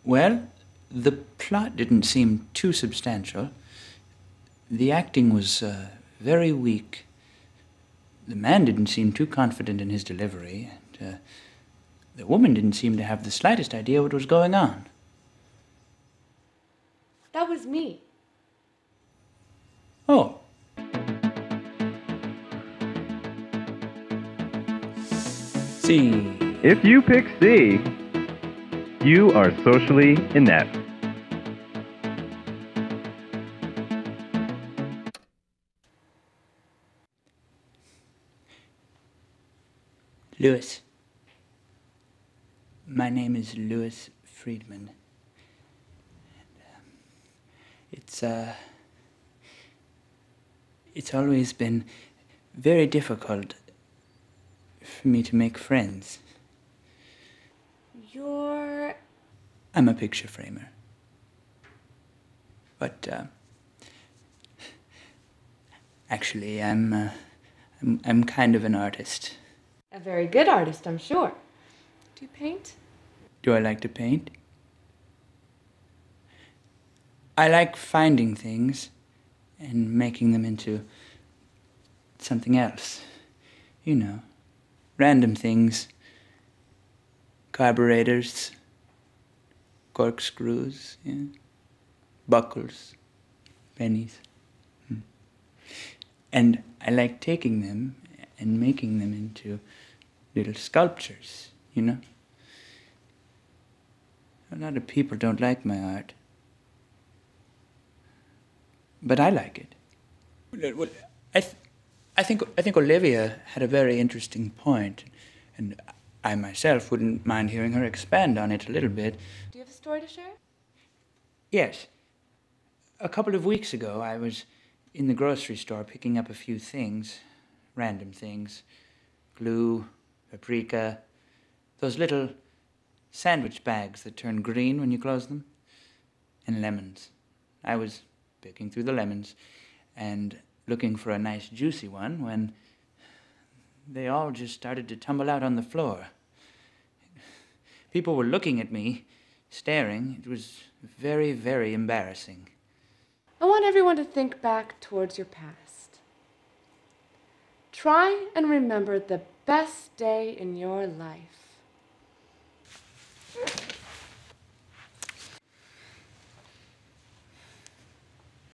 Well, the plot didn't seem too substantial. The acting was very weak. The man didn't seem too confident in his delivery, and the woman didn't seem to have the slightest idea what was going on. That was me. Oh. C. If you pick C, you are socially inept. Louis. My name is Louis Friedman. It's always been very difficult for me to make friends. I'm a picture framer. But, actually, I'm kind of an artist. A very good artist, I'm sure. Do you paint? Do I like to paint? I like finding things and making them into something else. You know, random things. Carburetors, corkscrews, yeah. Buckles, pennies. And I like taking them and making them into little sculptures, you know? A lot of people don't like my art. But I like it. Well, I think Olivia had a very interesting point, and I myself wouldn't mind hearing her expand on it a little bit. Do you have a story to share? Yes. A couple of weeks ago, I was in the grocery store picking up a few things, random things. Glue, paprika, those little sandwich bags that turn green when you close them, and lemons. I was picking through the lemons and looking for a nice juicy one when they all just started to tumble out on the floor. People were looking at me, staring. It was very, very embarrassing. I want everyone to think back towards your past. Try and remember the best day in your life.